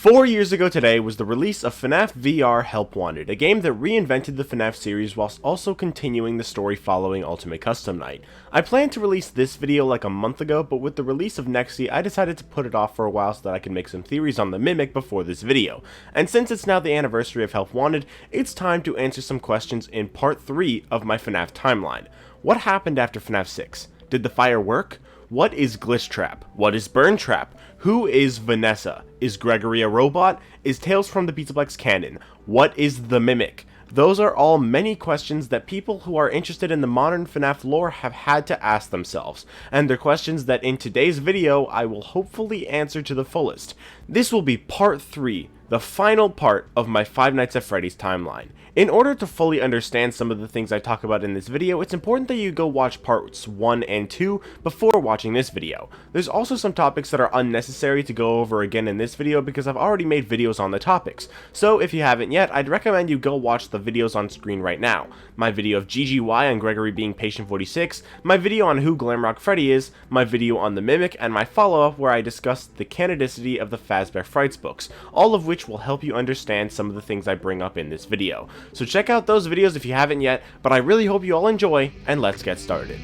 4 years ago today was the release of FNAF VR Help Wanted, a game that reinvented the FNAF series whilst also continuing the story following Ultimate Custom Night. I planned to release this video like a month ago, but with the release of Nexi, I decided to put it off for a while so that I could make some theories on the Mimic before this video. And since it's now the anniversary of Help Wanted, it's time to answer some questions in part 3 of my FNAF timeline. What happened after FNAF 6? Did the fire work? What is Glitchtrap? What is Burntrap? Who is Vanessa? Is Gregory a robot? Is Tales from the Pizzaplex canon? What is the Mimic? Those are all many questions that people who are interested in the modern FNAF lore have had to ask themselves, and they're questions that in today's video I will hopefully answer to the fullest. This will be part 3, the final part of my Five Nights at Freddy's timeline. In order to fully understand some of the things I talk about in this video, it's important that you go watch parts 1 and 2 before watching this video. There's also some topics that are unnecessary to go over again in this video because I've already made videos on the topics. So if you haven't yet, I'd recommend you go watch the videos on screen right now. My video of GGY on Gregory being Patient 46, my video on who Glamrock Freddy is, my video on the Mimic, and my follow-up where I discussed the canonicity of the Fazbear Frights books, all of which will help you understand some of the things I bring up in this video. So check out those videos if you haven't yet, but I really hope you all enjoy, and let's get started.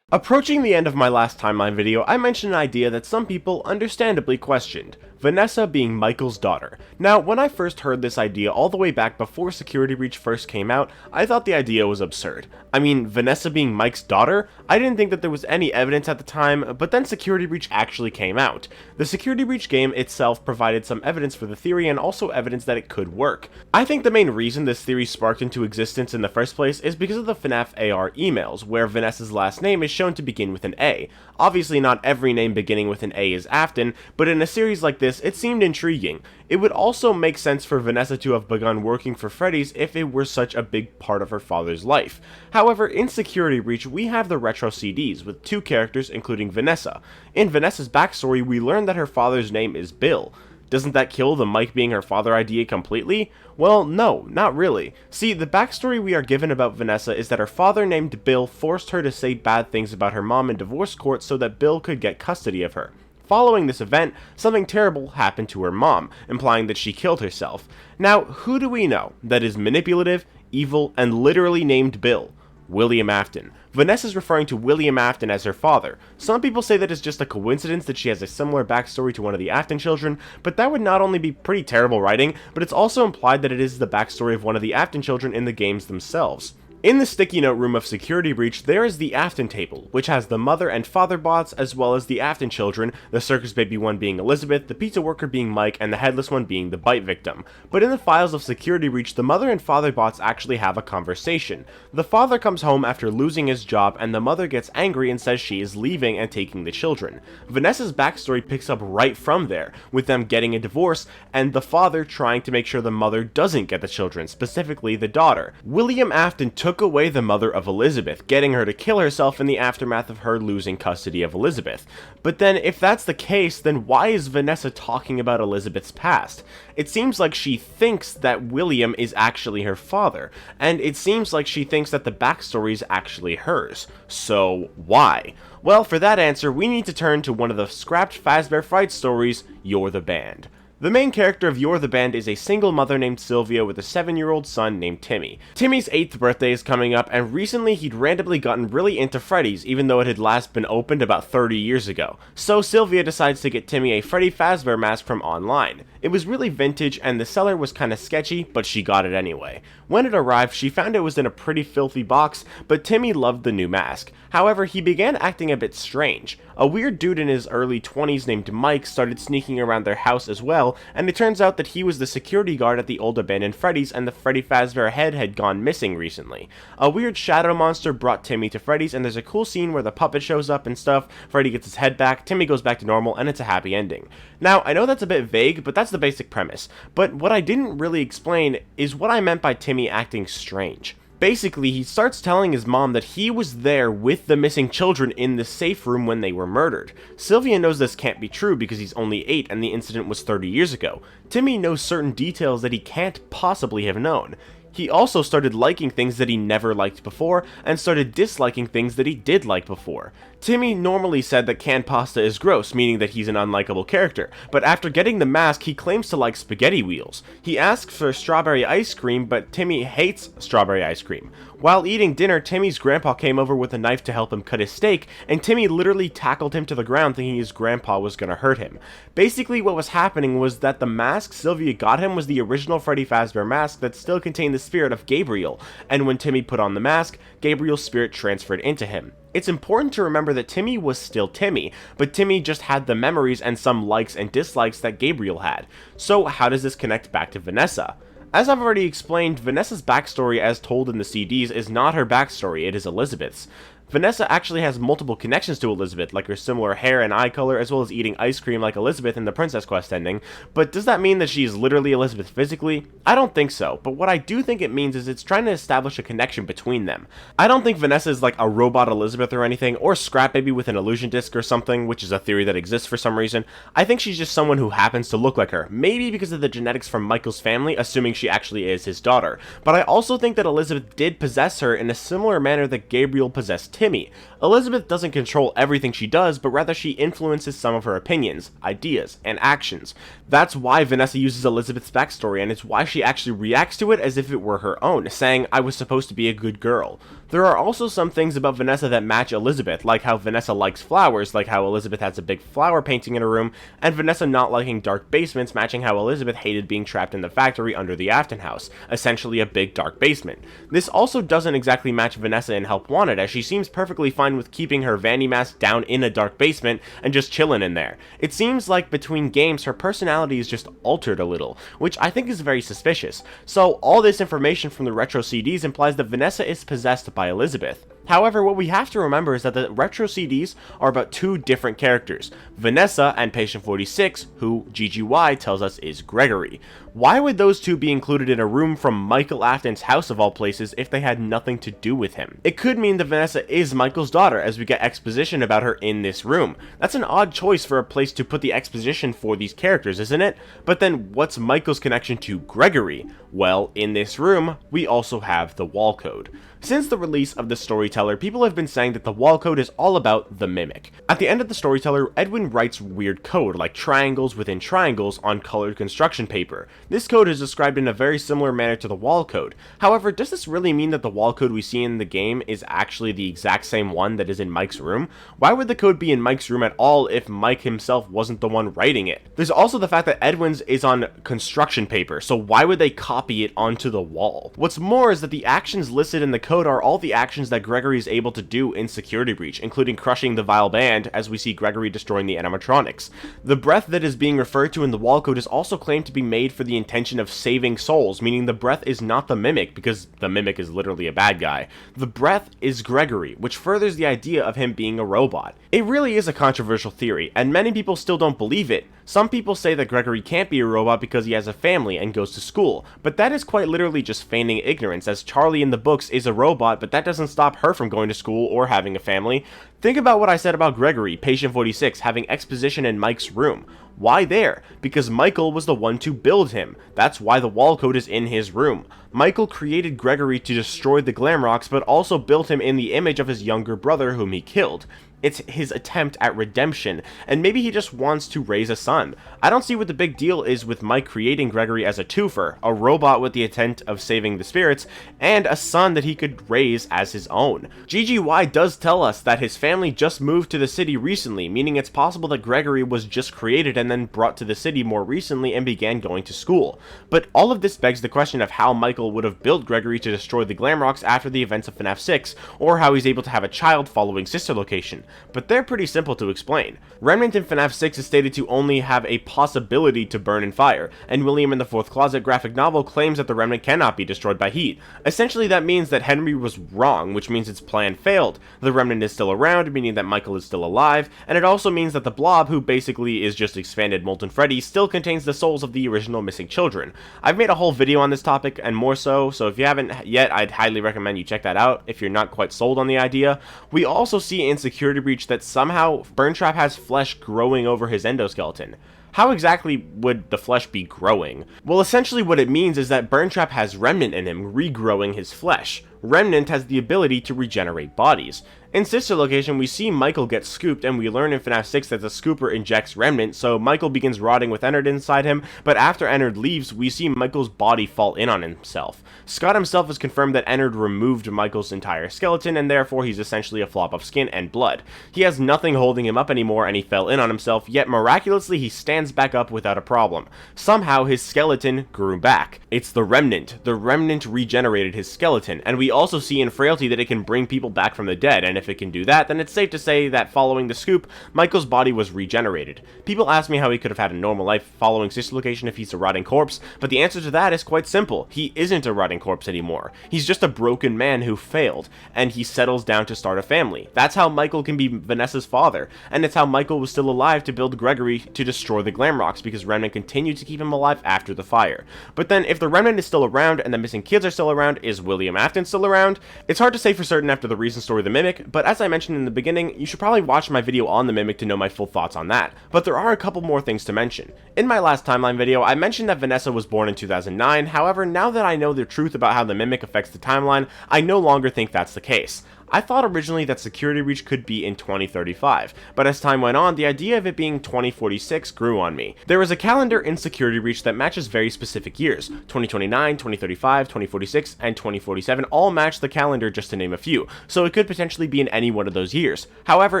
Approaching the end of my last timeline video, I mentioned an idea that some people understandably questioned. Vanessa being Michael's daughter. Now, when I first heard this idea all the way back before Security Breach first came out, I thought the idea was absurd. I mean, Vanessa being Mike's daughter? I didn't think that there was any evidence at the time, but then Security Breach actually came out. The Security Breach game itself provided some evidence for the theory and also evidence that it could work. I think the main reason this theory sparked into existence in the first place is because of the FNAF AR emails, where Vanessa's last name is shown to begin with an A. Obviously not every name beginning with an A is Afton, but in a series like this, it seemed intriguing. It would also make sense for Vanessa to have begun working for Freddy's if it were such a big part of her father's life. However, in Security Breach, we have the retro CDs with 2 characters including Vanessa. In Vanessa's backstory, we learn that her father's name is Bill. Doesn't that kill the Mike being her father idea completely? Well, no, not really. See, the backstory we are given about Vanessa is that her father named Bill forced her to say bad things about her mom in divorce court so that Bill could get custody of her. Following this event, something terrible happened to her mom, implying that she killed herself. Now, who do we know that is manipulative, evil, and literally named Bill? William Afton. Vanessa's referring to William Afton as her father. Some people say that it's just a coincidence that she has a similar backstory to one of the Afton children, but that would not only be pretty terrible writing, but it's also implied that it is the backstory of one of the Afton children in the games themselves. In the sticky note room of Security Breach, there is the Afton table, which has the mother and father bots, as well as the Afton children, the circus baby one being Elizabeth, the pizza worker being Mike, and the headless one being the bite victim. But in the files of Security Breach, the mother and father bots actually have a conversation. The father comes home after losing his job, and the mother gets angry and says she is leaving and taking the children. Vanessa's backstory picks up right from there, with them getting a divorce, and the father trying to make sure the mother doesn't get the children, specifically the daughter. William Afton took away the mother of Elizabeth, getting her to kill herself in the aftermath of her losing custody of Elizabeth. But then, if that's the case, then why is Vanessa talking about Elizabeth's past? It seems like she thinks that William is actually her father, and it seems like she thinks that the backstory is actually hers. So, why? Well, for that answer, we need to turn to one of the scrapped Fazbear Fright stories, You're the Band. The main character of You're the Band is a single mother named Sylvia with a 7-year-old son named Timmy. Timmy's 8th birthday is coming up, and recently he'd randomly gotten really into Freddy's, even though it had last been opened about 30 years ago. So Sylvia decides to get Timmy a Freddy Fazbear mask from online. It was really vintage, and the seller was kinda sketchy, but she got it anyway. When it arrived, she found it was in a pretty filthy box, but Timmy loved the new mask. However, he began acting a bit strange. A weird dude in his early 20s named Mike started sneaking around their house as well, and it turns out that he was the security guard at the old abandoned Freddy's, and the Freddy Fazbear head had gone missing recently. A weird shadow monster brought Timmy to Freddy's, and there's a cool scene where the puppet shows up and stuff, Freddy gets his head back, Timmy goes back to normal, and it's a happy ending. Now, I know that's a bit vague, but that's the basic premise. But what I didn't really explain is what I meant by Timmy acting strange. Basically, he starts telling his mom that he was there with the missing children in the safe room when they were murdered. Sylvia knows this can't be true because he's only 8 and the incident was 30 years ago. Timmy knows certain details that he can't possibly have known. He also started liking things that he never liked before, and started disliking things that he did like before. Timmy normally said that canned pasta is gross, meaning that he's an unlikable character, but after getting the mask, he claims to like spaghetti wheels. He asks for strawberry ice cream, but Timmy hates strawberry ice cream. While eating dinner, Timmy's grandpa came over with a knife to help him cut his steak, and Timmy literally tackled him to the ground thinking his grandpa was gonna hurt him. Basically, what was happening was that the mask Sylvia got him was the original Freddy Fazbear mask that still contained the spirit of Gabriel, and when Timmy put on the mask, Gabriel's spirit transferred into him. It's important to remember that Timmy was still Timmy, but Timmy just had the memories and some likes and dislikes that Gabriel had. So how does this connect back to Vanessa? As I've already explained, Vanessa's backstory as told in the CDs is not her backstory, it is Elizabeth's. Vanessa actually has multiple connections to Elizabeth, like her similar hair and eye color, as well as eating ice cream like Elizabeth in the Princess Quest ending, but does that mean that she is literally Elizabeth physically? I don't think so, but what I do think it means is it's trying to establish a connection between them. I don't think Vanessa is like a robot Elizabeth or anything, or Scrap Baby with an illusion disc or something, which is a theory that exists for some reason. I think she's just someone who happens to look like her, maybe because of the genetics from Michael's family, assuming she actually is his daughter. But I also think that Elizabeth did possess her in a similar manner that Gabriel possessed Timmy. Elizabeth doesn't control everything she does, but rather she influences some of her opinions, ideas, and actions. That's why Vanessa uses Elizabeth's backstory, and it's why she actually reacts to it as if it were her own, saying, "I was supposed to be a good girl." There are also some things about Vanessa that match Elizabeth, like how Vanessa likes flowers, like how Elizabeth has a big flower painting in her room, and Vanessa not liking dark basements, matching how Elizabeth hated being trapped in the factory under the Afton house, essentially a big dark basement. This also doesn't exactly match Vanessa in Help Wanted, as she seems perfectly fine with keeping her Vanny mask down in a dark basement and just chilling in there. It seems like between games her personality is just altered a little, which I think is very suspicious. So all this information from the retro CDs implies that Vanessa is possessed by Elizabeth. However, what we have to remember is that the retro CDs are about two different characters, Vanessa and Patient 46, who GGY tells us is Gregory. Why would those two be included in a room from Michael Afton's house of all places if they had nothing to do with him? It could mean that Vanessa is Michael's daughter, as we get exposition about her in this room. That's an odd choice for a place to put the exposition for these characters, isn't it? But then what's Michael's connection to Gregory? Well, in this room, we also have the wall code. Since the release of the Storyteller, people have been saying that the wall code is all about the Mimic. At the end of the Storyteller, Edwin writes weird code, like triangles within triangles, on colored construction paper. This code is described in a very similar manner to the wall code. However, does this really mean that the wall code we see in the game is actually the exact same one that is in Mike's room? Why would the code be in Mike's room at all if Mike himself wasn't the one writing it? There's also the fact that Edwin's is on construction paper, so why would they copy it onto the wall? What's more is that the actions listed in the code are all the actions that Gregory is able to do in Security Breach, including crushing the Vile Band, as we see Gregory destroying the animatronics. The breath that is being referred to in the wall code is also claimed to be made for the intention of saving souls, meaning the breath is not the Mimic, because the Mimic is literally a bad guy. The breath is Gregory, which furthers the idea of him being a robot. It really is a controversial theory, and many people still don't believe it. Some people say that Gregory can't be a robot because he has a family and goes to school, but that is quite literally just feigning ignorance, as Charlie in the books is a robot, but that doesn't stop her from going to school or having a family. Think about what I said about Gregory, Patient 46, having exposition in Mike's room. Why there? Because Michael was the one to build him. That's why the wall code is in his room. Michael created Gregory to destroy the Glamrocks, but also built him in the image of his younger brother whom he killed. It's his attempt at redemption, and maybe he just wants to raise a son. I don't see what the big deal is with Mike creating Gregory as a twofer, a robot with the intent of saving the spirits, and a son that he could raise as his own. GGY does tell us that his family just moved to the city recently, meaning it's possible that Gregory was just created and then brought to the city more recently and began going to school. But all of this begs the question of how Michael would have built Gregory to destroy the Glamrocks after the events of FNAF 6, or how he's able to have a child following Sister Location. But they're pretty simple to explain. Remnant in FNAF 6 is stated to only have a possibility to burn in fire, and William in the Fourth Closet graphic novel claims that the Remnant cannot be destroyed by heat. Essentially that means that Henry was wrong, which means its plan failed. The Remnant is still around, meaning that Michael is still alive, and it also means that the Blob, who basically is just expanded Molten Freddy, still contains the souls of the original missing children. I've made a whole video on this topic, and more so if you haven't yet, I'd highly recommend you check that out if you're not quite sold on the idea. We also see in Security Breach that somehow Burntrap has flesh growing over his endoskeleton. How exactly would the flesh be growing? Well, essentially what it means is that Burntrap has Remnant in him, regrowing his flesh. Remnant has the ability to regenerate bodies. In Sister Location, we see Michael get scooped, and we learn in FNAF 6 that the scooper injects Remnant, so Michael begins rotting with Ennard inside him, but after Ennard leaves, we see Michael's body fall in on himself. Scott himself has confirmed that Ennard removed Michael's entire skeleton, and therefore he's essentially a flop of skin and blood. He has nothing holding him up anymore, and he fell in on himself, yet miraculously he stands back up without a problem. Somehow his skeleton grew back. It's the Remnant. The Remnant regenerated his skeleton, and we also see in Frailty that it can bring people back from the dead, and if it can do that, then it's safe to say that following the scoop, Michael's body was regenerated. People ask me how he could have had a normal life following Sister Location if he's a rotting corpse, but the answer to that is quite simple. He isn't a rotting corpse anymore. He's just a broken man who failed, and he settles down to start a family. That's how Michael can be Vanessa's father, and it's how Michael was still alive to build Gregory to destroy the Glamrocks, because Remnant continued to keep him alive after the fire. But then, if the Remnant is still around, and the missing kids are still around, is William Afton still around? It's hard to say for certain after the recent story of the Mimic, but as I mentioned in the beginning, you should probably watch my video on the Mimic to know my full thoughts on that. But there are a couple more things to mention. In my last timeline video, I mentioned that Vanessa was born in 2009, however, now that I know the truth about how the Mimic affects the timeline, I no longer think that's the case. I thought originally that Security Breach could be in 2035, but as time went on, the idea of it being 2046 grew on me. There is a calendar in Security Breach that matches very specific years. 2029, 2035, 2046, and 2047 all match the calendar, just to name a few, so it could potentially be in any one of those years. However,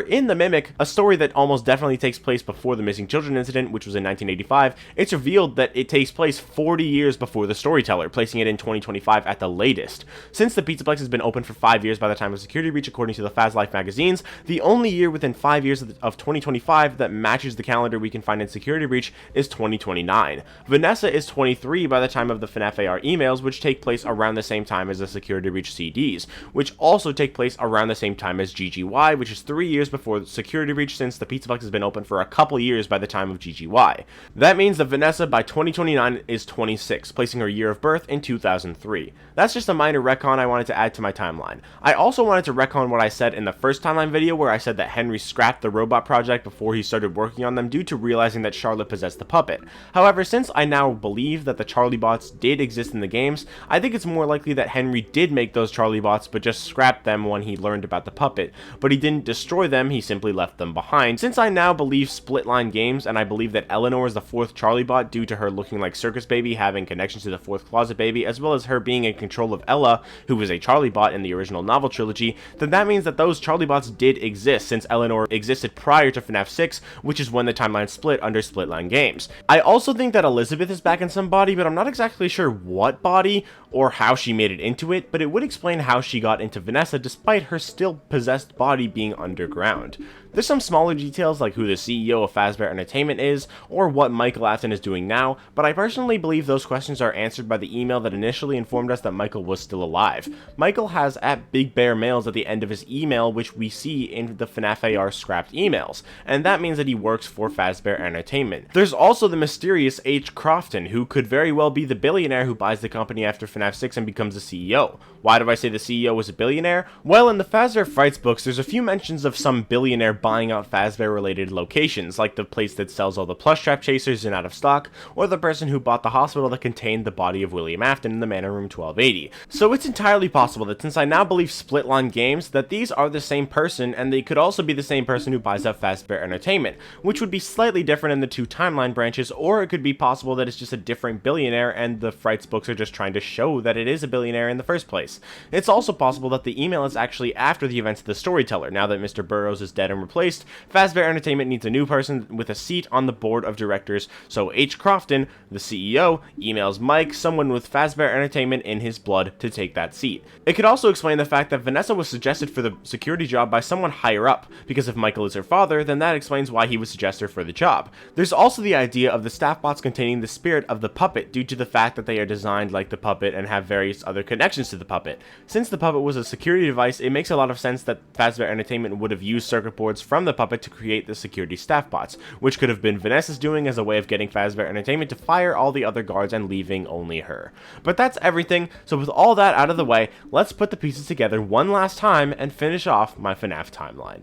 in The Mimic, a story that almost definitely takes place before the missing children incident, which was in 1985, it's revealed that it takes place 40 years before the Storyteller, placing it in 2025 at the latest. Since the Pizzaplex has been open for 5 years by the time of Security Breach, according to the Faz Life magazines, the only year within 5 years of 2025 that matches the calendar we can find in Security Breach is 2029. Vanessa is 23 by the time of the FNAF AR emails, which take place around the same time as the Security Breach CDs, which also take place around the same time as GGY, which is 3 years before Security Breach, since the Pizzaplex has been open for a couple years by the time of GGY. That means that Vanessa by 2029 is 26, placing her year of birth in 2003. That's just a minor retcon I wanted to add to my timeline. I also wanted to retcon what I said in the first timeline video, where I said that Henry scrapped the robot project before he started working on them due to realizing that Charlotte possessed the puppet. However, since I now believe that the Charlie bots did exist in the games, I think it's more likely that Henry did make those Charlie bots but just scrapped them when he learned about the puppet. But he didn't destroy them, he simply left them behind. Since I now believe Splitline Games, and I believe that Eleanor is the 4th Charlie bot due to her looking like Circus Baby, having connections to the 4th Closet Baby, as well as her being in control of Ella, who was a Charlie bot in the original novel trilogy, then that means that those Charlie bots did exist, since Eleanor existed prior to FNAF 6, which is when the timeline split under Splitline Games. I also think that Elizabeth is back in some body, but I'm not exactly sure what body or how she made it into it, but it would explain how she got into Vanessa despite her still possessed body being underground. There's some smaller details like who the CEO of Fazbear Entertainment is, or what Michael Afton is doing now, but I personally believe those questions are answered by the email that initially informed us that Michael was still alive. Michael has @BigBearMails at the end of his email, which we see in the FNAF AR scrapped emails, and that means that he works for Fazbear Entertainment. There's also the mysterious H. Crofton, who could very well be the billionaire who buys the company after FNAF 6 and becomes the CEO. Why do I say the CEO was a billionaire? Well, in the Fazbear Frights books, there's a few mentions of some billionaire buying out Fazbear related locations, like the place that sells all the plush trap chasers and out of stock, or the person who bought the hospital that contained the body of William Afton in the Manor Room 1280. So it's entirely possible that since I now believe Splitline Games, that these are the same person, and they could also be the same person who buys out Fazbear Entertainment, which would be slightly different in the two timeline branches, or it could be possible that it's just a different billionaire and the Frights books are just trying to show that it is a billionaire in the first place. It's also possible that the email is actually after the events of the Storyteller. Now that Mr. Burroughs is dead and replaced, Fazbear Entertainment needs a new person with a seat on the board of directors, so H. Crofton, the CEO, emails Mike, someone with Fazbear Entertainment in his blood, to take that seat. It could also explain the fact that Vanessa was suggested for the security job by someone higher up, because if Michael is her father, then that explains why he would suggest her for the job. There's also the idea of the staff bots containing the spirit of the puppet due to the fact that they are designed like the puppet and have various other connections to the puppet. Since the puppet was a security device, it makes a lot of sense that Fazbear Entertainment would have used circuit boards from the puppet to create the security staff bots, which could have been Vanessa's doing as a way of getting Fazbear Entertainment to fire all the other guards and leaving only her. But that's everything, so with all that out of the way, let's put the pieces together one last time and finish off my FNAF timeline.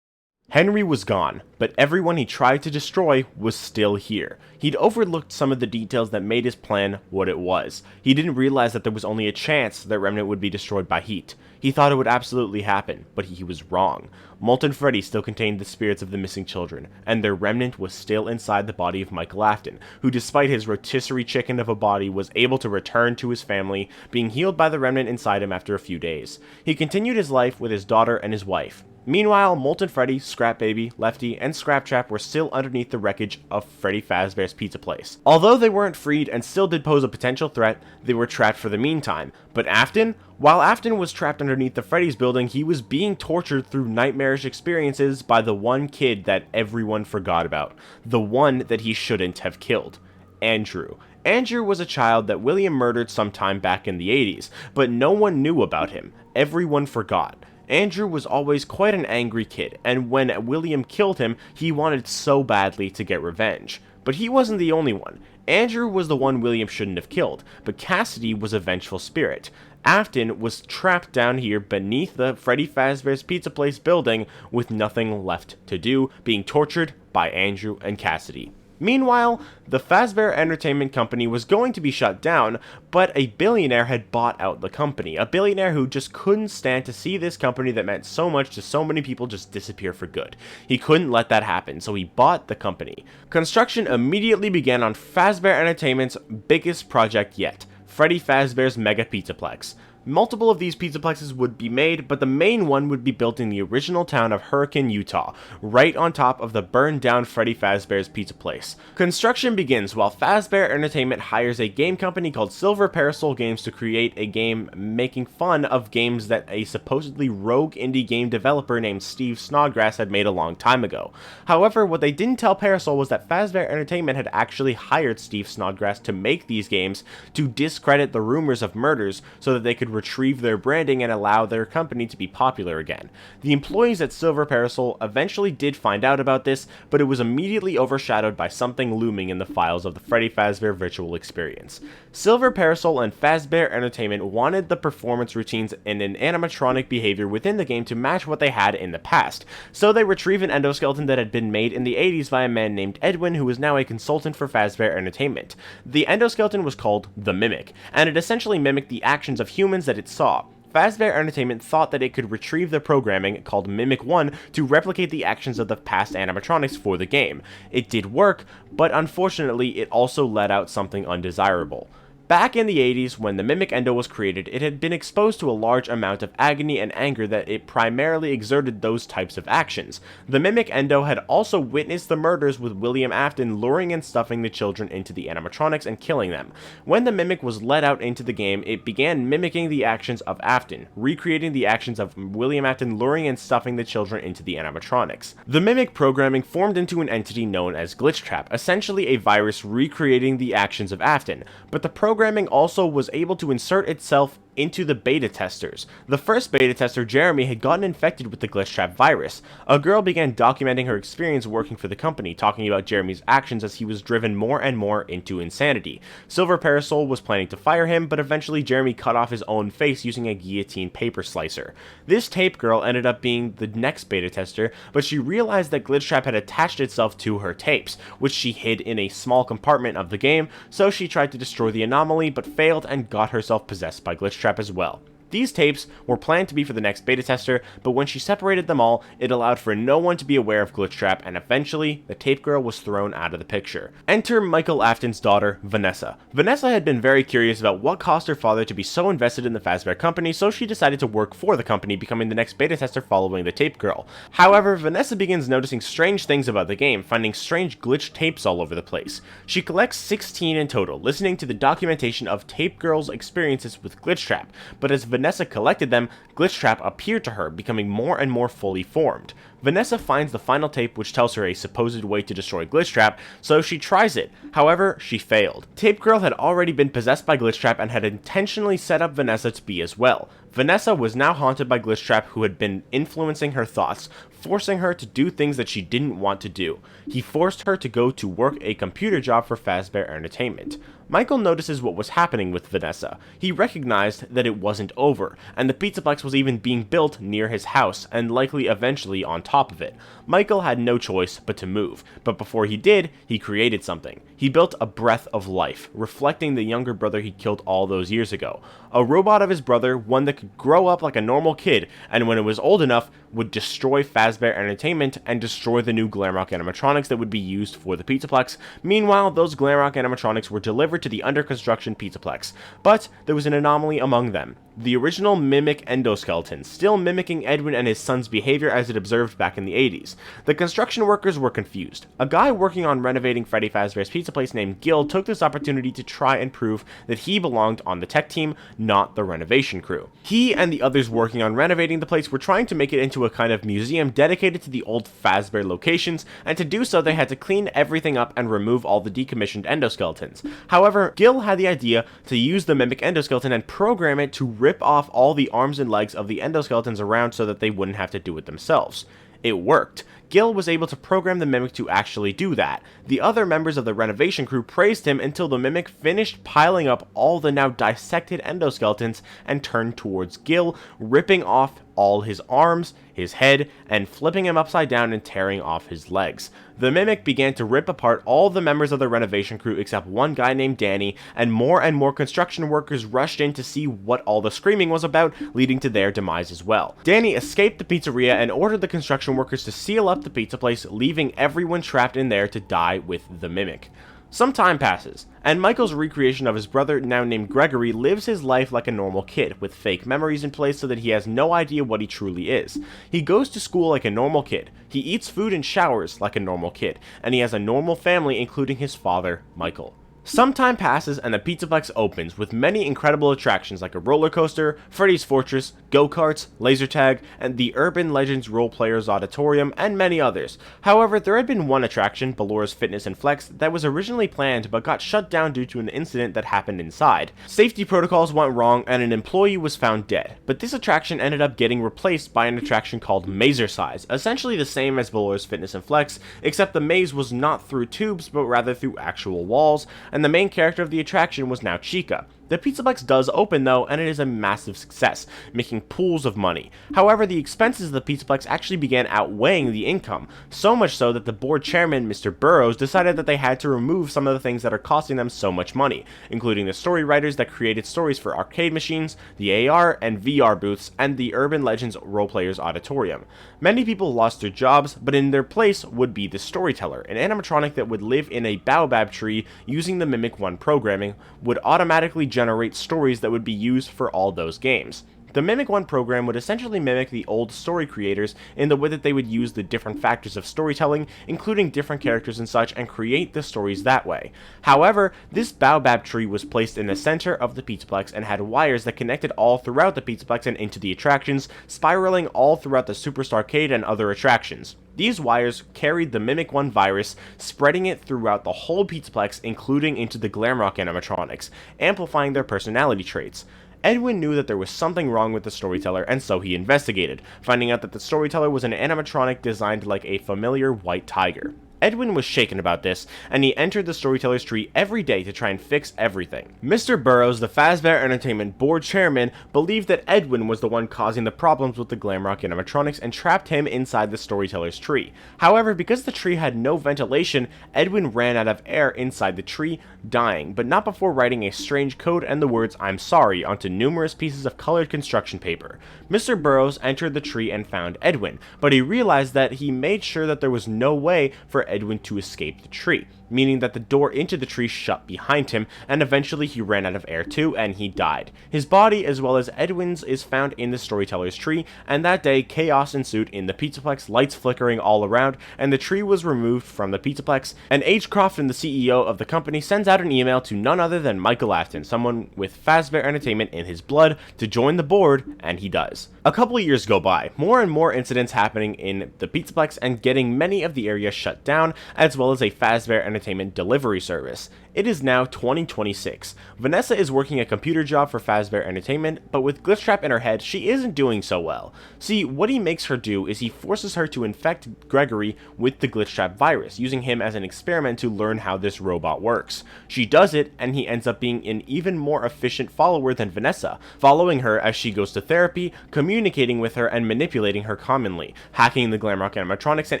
Henry was gone, but everyone he tried to destroy was still here. He'd overlooked some of the details that made his plan what it was. He didn't realize that there was only a chance that Remnant would be destroyed by heat. He thought it would absolutely happen, but he was wrong. Molten Freddy still contained the spirits of the missing children, and their remnant was still inside the body of Michael Afton, who despite his rotisserie chicken of a body was able to return to his family, being healed by the remnant inside him after a few days. He continued his life with his daughter and his wife. Meanwhile, Molten Freddy, Scrap Baby, Lefty, and Scraptrap were still underneath the wreckage of Freddy Fazbear's Pizza Place. Although they weren't freed and still did pose a potential threat, they were trapped for the meantime. But Afton? While Afton was trapped underneath the Freddy's building, he was being tortured through nightmarish experiences by the one kid that everyone forgot about. The one that he shouldn't have killed. Andrew. Andrew was a child that William murdered sometime back in the 80s, but no one knew about him. Everyone forgot. Andrew was always quite an angry kid, and when William killed him, he wanted so badly to get revenge. But he wasn't the only one. Andrew was the one William shouldn't have killed, but Cassidy was a vengeful spirit. Afton was trapped down here beneath the Freddy Fazbear's Pizza Place building with nothing left to do, being tortured by Andrew and Cassidy. Meanwhile, the Fazbear Entertainment Company was going to be shut down, but a billionaire had bought out the company. A billionaire who just couldn't stand to see this company that meant so much to so many people just disappear for good. He couldn't let that happen, so he bought the company. Construction immediately began on Fazbear Entertainment's biggest project yet, Freddy Fazbear's Mega Pizzaplex. Multiple of these pizzaplexes would be made, but the main one would be built in the original town of Hurricane, Utah, right on top of the burned down Freddy Fazbear's Pizza Place. Construction begins while Fazbear Entertainment hires a game company called Silver Parasol Games to create a game making fun of games that a supposedly rogue indie game developer named Steve Snodgrass had made a long time ago. However, what they didn't tell Parasol was that Fazbear Entertainment had actually hired Steve Snodgrass to make these games to discredit the rumors of murders so that they could retrieve their branding and allow their company to be popular again. The employees at Silver Parasol eventually did find out about this, but it was immediately overshadowed by something looming in the files of the Freddy Fazbear virtual experience. Silver Parasol and Fazbear Entertainment wanted the performance routines and an animatronic behavior within the game to match what they had in the past, so they retrieved an endoskeleton that had been made in the 80s by a man named Edwin, who is now a consultant for Fazbear Entertainment. The endoskeleton was called the Mimic, and it essentially mimicked the actions of humans that it saw. Fazbear Entertainment thought that it could retrieve the programming called Mimic 1 to replicate the actions of the past animatronics for the game. It did work, but unfortunately it also let out something undesirable. Back in the 80s, when the Mimic Endo was created, it had been exposed to a large amount of agony and anger that it primarily exerted those types of actions. The Mimic Endo had also witnessed the murders with William Afton luring and stuffing the children into the animatronics and killing them. When the Mimic was let out into the game, it began mimicking the actions of Afton, recreating the actions of William Afton luring and stuffing the children into the animatronics. The Mimic programming formed into an entity known as Glitchtrap, essentially a virus recreating the actions of Afton, but the programming also was able to insert itself into the beta testers. The first beta tester, Jeremy, had gotten infected with the Glitchtrap virus. A girl began documenting her experience working for the company, talking about Jeremy's actions as he was driven more and more into insanity. Silver Parasol was planning to fire him, but eventually Jeremy cut off his own face using a guillotine paper slicer. This tape girl ended up being the next beta tester, but she realized that Glitchtrap had attached itself to her tapes, which she hid in a small compartment of the game, so she tried to destroy the anomaly, but failed and got herself possessed by Glitchtrap as well. These tapes were planned to be for the next beta tester, but when she separated them all, it allowed for no one to be aware of Glitchtrap, and eventually, the tape girl was thrown out of the picture. Enter Michael Afton's daughter, Vanessa. Vanessa had been very curious about what caused her father to be so invested in the Fazbear company, so she decided to work for the company, becoming the next beta tester following the tape girl. However, Vanessa begins noticing strange things about the game, finding strange glitched tapes all over the place. She collects 16 in total, listening to the documentation of tape girl's experiences with Glitchtrap, but as Vanessa collected them, Glitchtrap appeared to her, becoming more and more fully formed. Vanessa finds the final tape which tells her a supposed way to destroy Glitchtrap, so she tries it. However, she failed. Tape Girl had already been possessed by Glitchtrap and had intentionally set up Vanessa to be as well. Vanessa was now haunted by Glitchtrap, who had been influencing her thoughts, forcing her to do things that she didn't want to do. He forced her to go to work a computer job for Fazbear Entertainment. Michael notices what was happening with Vanessa. He recognized that it wasn't over, and the Pizzaplex was even being built near his house, and likely eventually on top of it. Michael had no choice but to move, but before he did, he created something. He built a breath of life, reflecting the younger brother he killed all those years ago. A robot of his brother, one that could grow up like a normal kid, and when it was old enough, would destroy Fazbear Entertainment and destroy the new Glamrock animatronics that would be used for the Pizzaplex. Meanwhile, those Glamrock animatronics were delivered to the under construction Pizzaplex, but there was an anomaly among them. The original mimic endoskeleton, still mimicking Edwin and his son's behavior as it observed back in the 80s. The construction workers were confused. A guy working on renovating Freddy Fazbear's Pizza Place named Gil took this opportunity to try and prove that he belonged on the tech team, not the renovation crew. He and the others working on renovating the place were trying to make it into a kind of museum dedicated to the old Fazbear locations, and to do so they had to clean everything up and remove all the decommissioned endoskeletons. However, Gil had the idea to use the mimic endoskeleton and program it to rip off all the arms and legs of the endoskeletons around so that they wouldn't have to do it themselves. It worked. Gil was able to program the Mimic to actually do that. The other members of the renovation crew praised him until the Mimic finished piling up all the now dissected endoskeletons and turned towards Gil, ripping off all his arms, his head, and flipping him upside down and tearing off his legs. The Mimic began to rip apart all the members of the renovation crew except one guy named Danny, and more construction workers rushed in to see what all the screaming was about, leading to their demise as well. Danny escaped the pizzeria and ordered the construction workers to seal up the pizza place, leaving everyone trapped in there to die with the Mimic. Some time passes, and Michael's recreation of his brother, now named Gregory, lives his life like a normal kid, with fake memories in place so that he has no idea what he truly is. He goes to school like a normal kid, he eats food and showers like a normal kid, and he has a normal family including his father, Michael. Some time passes and the Pizzaplex opens with many incredible attractions like a roller coaster, Freddy's Fortress, go-karts, laser tag, and the Urban Legends Role Players Auditorium, and many others. However, there had been one attraction, Ballura's Fitness and Flex, that was originally planned but got shut down due to an incident that happened inside. Safety protocols went wrong and an employee was found dead, but this attraction ended up getting replaced by an attraction called Mazercise, essentially the same as Ballura's Fitness and Flex, except the maze was not through tubes but rather through actual walls, and the main character of the attraction was now Chica. The Pizzaplex does open though, and it is a massive success, making pools of money. However, the expenses of the Pizzaplex actually began outweighing the income, so much so that the board chairman, Mr. Burrows, decided that they had to remove some of the things that are costing them so much money, including the story writers that created stories for arcade machines, the AR and VR booths, and the Urban Legends Role Players Auditorium. Many people lost their jobs, but in their place would be the Storyteller, an animatronic that would live in a baobab tree using the Mimic 1 programming, would automatically generate stories that would be used for all those games. The Mimic 1 program would essentially mimic the old story creators in the way that they would use the different factors of storytelling, including different characters and such, and create the stories that way. However, this baobab tree was placed in the center of the Pizzaplex and had wires that connected all throughout the Pizzaplex and into the attractions, spiraling all throughout the Superstarcade and other attractions. These wires carried the Mimic 1 virus, spreading it throughout the whole Pizzaplex, including into the Glamrock animatronics, amplifying their personality traits. Edwin knew that there was something wrong with the Storyteller, and so he investigated, finding out that the Storyteller was an animatronic designed like a familiar white tiger. Edwin was shaken about this, and he entered the Storyteller's tree every day to try and fix everything. Mr. Burrows, the Fazbear Entertainment board chairman, believed that Edwin was the one causing the problems with the Glamrock animatronics and trapped him inside the Storyteller's tree. However, because the tree had no ventilation, Edwin ran out of air inside the tree, dying, but not before writing a strange code and the words "I'm sorry" onto numerous pieces of colored construction paper. Mr. Burrows entered the tree and found Edwin, but he realized that he made sure that there was no way for Edwin to escape the tree, meaning that the door into the tree shut behind him, and eventually he ran out of air too, and he died. His body, as well as Edwin's, is found in the Storyteller's tree, and that day chaos ensued in the Pizzaplex, lights flickering all around, and the tree was removed from the Pizzaplex, and H. Crofton, the CEO of the company, sends out an email to none other than Michael Afton, someone with Fazbear Entertainment in his blood, to join the board, and he does. A couple of years go by, more and more incidents happening in the Pizzaplex and getting many of the areas shut down, as well as a Fazbear Entertainment delivery service. It is now 2026. Vanessa is working a computer job for Fazbear Entertainment, but with Glitchtrap in her head, she isn't doing so well. See, what he makes her do is he forces her to infect Gregory with the Glitchtrap virus, using him as an experiment to learn how this robot works. She does it, and he ends up being an even more efficient follower than Vanessa, following her as she goes to therapy, communicating with her, and manipulating her commonly, hacking the Glamrock animatronics and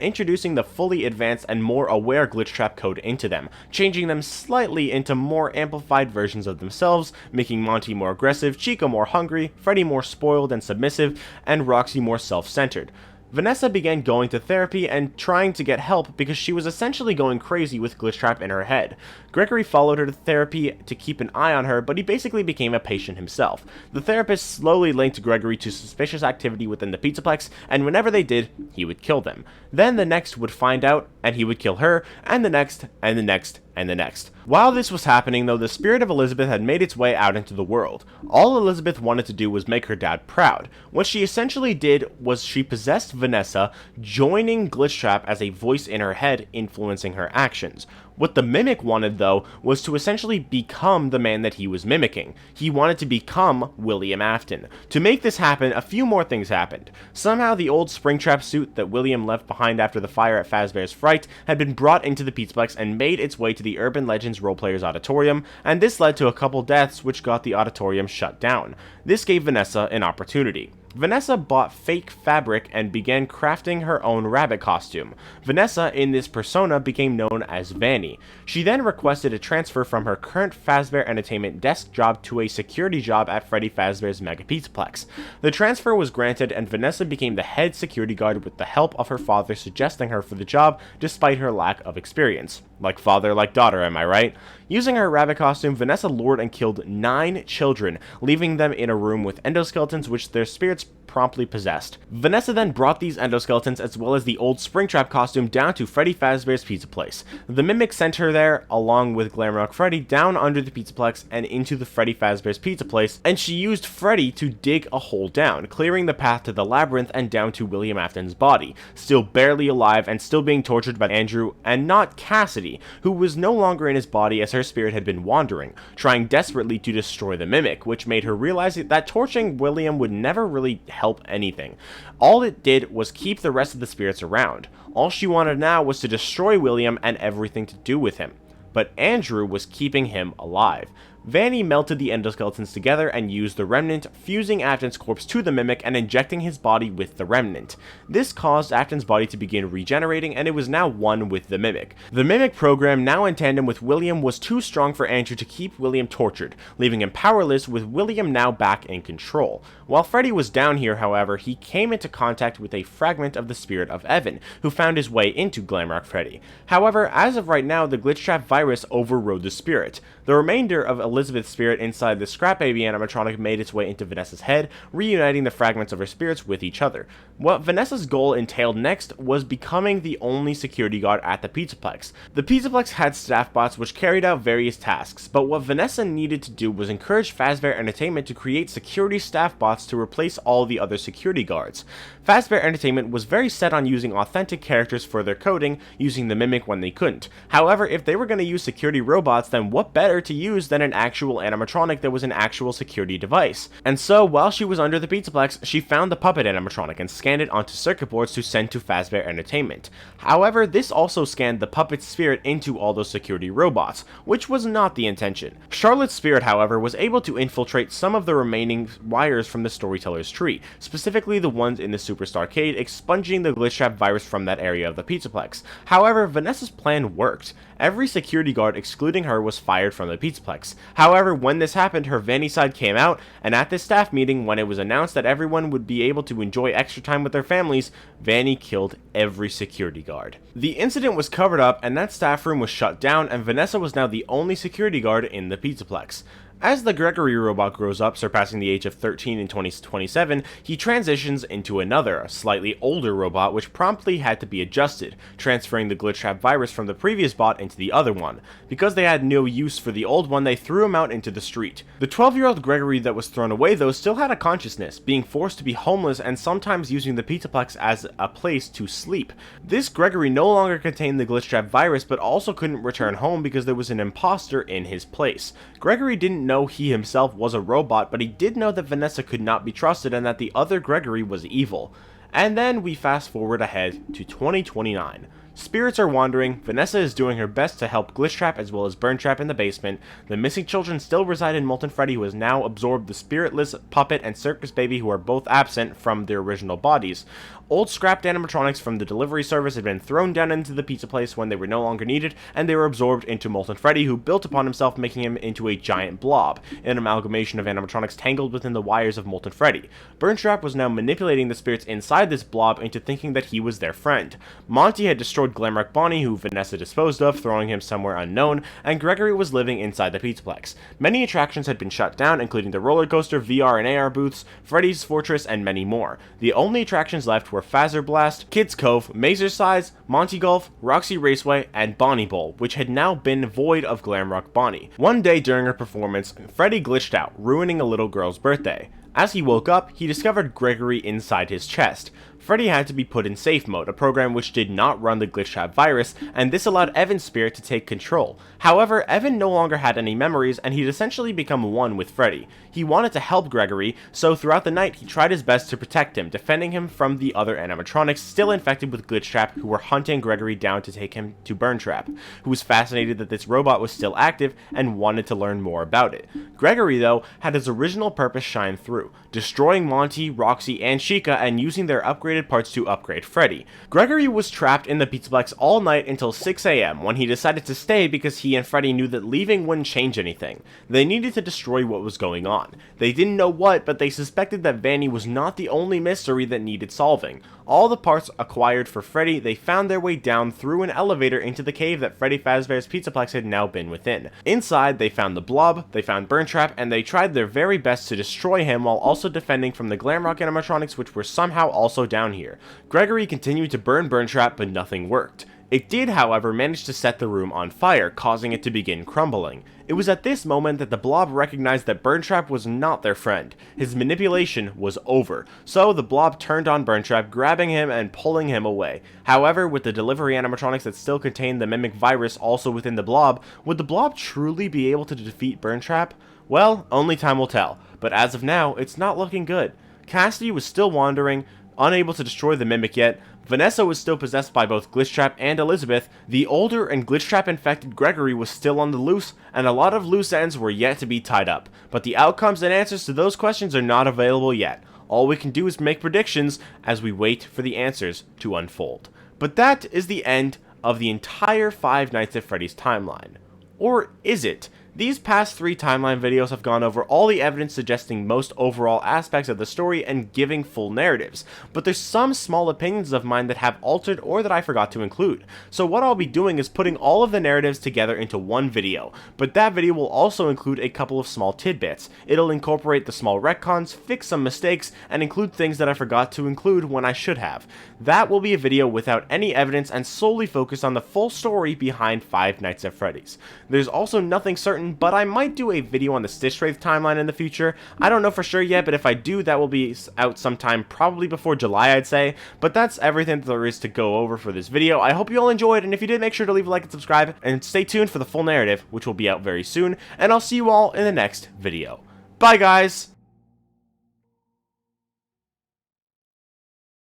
introducing the fully advanced and more aware Glitchtrap code into them, changing them slightly into more amplified versions of themselves, making Monty more aggressive, Chica more hungry, Freddy more spoiled and submissive, and Roxy more self-centered. Vanessa began going to therapy and trying to get help because she was essentially going crazy with Glitchtrap in her head. Gregory followed her to therapy to keep an eye on her, but he basically became a patient himself. The therapist slowly linked Gregory to suspicious activity within the Pizzaplex, and whenever they did, he would kill them. Then the next would find out, and he would kill her, and the next, and the next, and the next. While this was happening though, the spirit of Elizabeth had made its way out into the world. All Elizabeth wanted to do was make her dad proud. What she essentially did was she possessed Vanessa, joining Glitchtrap as a voice in her head, influencing her actions. What the Mimic wanted, though, was to essentially become the man that he was mimicking. He wanted to become William Afton. To make this happen, a few more things happened. Somehow, the old Springtrap suit that William left behind after the fire at Fazbear's Fright had been brought into the Pizzaplex and made its way to the Urban Legends Roleplayers Auditorium, and this led to a couple deaths which got the auditorium shut down. This gave Vanessa an opportunity. Vanessa bought fake fabric and began crafting her own rabbit costume. Vanessa, in this persona, became known as Vanny. She then requested a transfer from her current Fazbear Entertainment desk job to a security job at Freddy Fazbear's Mega Pizzaplex. The transfer was granted and Vanessa became the head security guard with the help of her father suggesting her for the job despite her lack of experience. Like father, like daughter, am I right? Using her rabbit costume, Vanessa lured and killed 9 children, leaving them in a room with endoskeletons which their spirits promptly possessed. Vanessa then brought these endoskeletons as well as the old Springtrap costume down to Freddy Fazbear's Pizza Place. The Mimic sent her there, along with Glamrock Freddy, down under the Pizzaplex and into the Freddy Fazbear's Pizza Place, and she used Freddy to dig a hole down, clearing the path to the labyrinth and down to William Afton's body, still barely alive and still being tortured by Andrew and not Cassidy, who was no longer in his body as her spirit had been wandering, trying desperately to destroy the Mimic, which made her realize that torching William would never really help anything. All it did was keep the rest of the spirits around. All she wanted now was to destroy William and everything to do with him. But Andrew was keeping him alive. Vanny melted the endoskeletons together and used the Remnant, fusing Afton's corpse to the Mimic and injecting his body with the Remnant. This caused Afton's body to begin regenerating and it was now one with the Mimic. The Mimic program, now in tandem with William, was too strong for Andrew to keep William tortured, leaving him powerless with William now back in control. While Freddy was down here, however, he came into contact with a fragment of the spirit of Evan, who found his way into Glamrock Freddy. However, as of right now, the Glitchtrap virus overrode the spirit. The remainder of Elizabeth's spirit inside the Scrap Baby animatronic made its way into Vanessa's head, reuniting the fragments of her spirits with each other. What Vanessa's goal entailed next was becoming the only security guard at the Pizzaplex. The Pizzaplex had staff bots which carried out various tasks, but what Vanessa needed to do was encourage Fazbear Entertainment to create security staff bots to replace all the other security guards. Fazbear Entertainment was very set on using authentic characters for their coding, using the Mimic when they couldn't. However, if they were going to use security robots, then what better to use than an actual animatronic that was an actual security device? And so, while she was under the Pizzaplex, she found the puppet animatronic and scanned it onto circuit boards to send to Fazbear Entertainment. However, this also scanned the puppet's spirit into all those security robots, which was not the intention. Charlotte's spirit, however, was able to infiltrate some of the remaining wires from the Storyteller's tree, specifically the ones in the Superstarcade, expunging the Glitchtrap virus from that area of the Pizzaplex. However, Vanessa's plan worked. Every security guard excluding her was fired from the Pizzaplex. However, when this happened, her Vanny side came out, and at this staff meeting, when it was announced that everyone would be able to enjoy extra time with their families, Vanny killed every security guard. The incident was covered up, and that staff room was shut down, and Vanessa was now the only security guard in the Pizzaplex. As the Gregory robot grows up, surpassing the age of 13 in 2027, he transitions into another, a slightly older robot which promptly had to be adjusted, transferring the Glitchtrap virus from the previous bot into the other one. Because they had no use for the old one, they threw him out into the street. The 12-year-old Gregory that was thrown away though still had a consciousness, being forced to be homeless and sometimes using the Pizzaplex as a place to sleep. This Gregory no longer contained the Glitchtrap virus but also couldn't return home because there was an imposter in his place. Gregory didn't know he himself was a robot, but he did know that Vanessa could not be trusted and that the other Gregory was evil. And then we fast forward ahead to 2029. Spirits are wandering, Vanessa is doing her best to help Glitchtrap as well as Burntrap in the basement, the missing children still reside in Molten Freddy, who has now absorbed the spiritless puppet and circus baby who are both absent from their original bodies. Old scrapped animatronics from the delivery service had been thrown down into the pizza place when they were no longer needed, and they were absorbed into Molten Freddy, who built upon himself, making him into a giant blob, an amalgamation of animatronics tangled within the wires of Molten Freddy. Burntrap was now manipulating the spirits inside this blob into thinking that he was their friend. Monty had destroyed Glamrock Bonnie, who Vanessa disposed of, throwing him somewhere unknown, and Gregory was living inside the Pizzaplex. Many attractions had been shut down, including the roller coaster, VR and AR booths, Freddy's Fortress, and many more. The only attractions left were Phaser Blast, Kids Cove, Mazer's Size, Monty Golf, Roxy Raceway, and Bonnie Bowl, which had now been void of Glamrock Bonnie. One day during her performance, Freddy glitched out, ruining a little girl's birthday. As he woke up, he discovered Gregory inside his chest. Freddy had to be put in safe mode, a program which did not run the Glitchtrap virus, and this allowed Evan's spirit to take control. However, Evan no longer had any memories, and he'd essentially become one with Freddy. He wanted to help Gregory, so throughout the night he tried his best to protect him, defending him from the other animatronics still infected with Glitchtrap who were hunting Gregory down to take him to Burntrap, who was fascinated that this robot was still active and wanted to learn more about it. Gregory, though, had his original purpose shine through, destroying Monty, Roxy, and Chica and using their upgraded parts to upgrade Freddy. Gregory was trapped in the Pizzaplex all night until 6 AM when he decided to stay because he and Freddy knew that leaving wouldn't change anything. They needed to destroy what was going on. They didn't know what, but they suspected that Vanny was not the only mystery that needed solving. All the parts acquired for Freddy, they found their way down through an elevator into the cave that Freddy Fazbear's Pizzaplex had now been within. Inside, they found the Blob, they found Burntrap, and they tried their very best to destroy him while also defending from the Glamrock animatronics, which were somehow also down here. Gregory continued to burn Burntrap, but nothing worked. It did, however, manage to set the room on fire, causing it to begin crumbling. It was at this moment that the Blob recognized that Burntrap was not their friend. His manipulation was over, so the Blob turned on Burntrap, grabbing him and pulling him away. However, with the delivery animatronics that still contained the Mimic virus also within the Blob, would the Blob truly be able to defeat Burntrap? Well, only time will tell, but as of now, it's not looking good. Cassidy was still wandering, unable to destroy the Mimic yet. Vanessa was still possessed by both Glitchtrap and Elizabeth. The older and Glitchtrap-infected Gregory was still on the loose, and a lot of loose ends were yet to be tied up. But the outcomes and answers to those questions are not available yet. All we can do is make predictions as we wait for the answers to unfold. But that is the end of the entire Five Nights at Freddy's timeline. Or is it? These past 3 timeline videos have gone over all the evidence suggesting most overall aspects of the story and giving full narratives, but there's some small opinions of mine that have altered or that I forgot to include. So what I'll be doing is putting all of the narratives together into one video, but that video will also include a couple of small tidbits. It'll incorporate the small retcons, fix some mistakes, and include things that I forgot to include when I should have. That will be a video without any evidence and solely focused on the full story behind Five Nights at Freddy's. There's also nothing certain, but I might do a video on the Stitch Wraith timeline in the future. I don't know for sure yet, but if I do, that will be out sometime probably before July, I'd say. But that's everything that there is to go over for this video. I hope you all enjoyed, and if you did, make sure to leave a like and subscribe, and stay tuned for the full narrative, which will be out very soon, and I'll see you all in the next video. Bye, guys!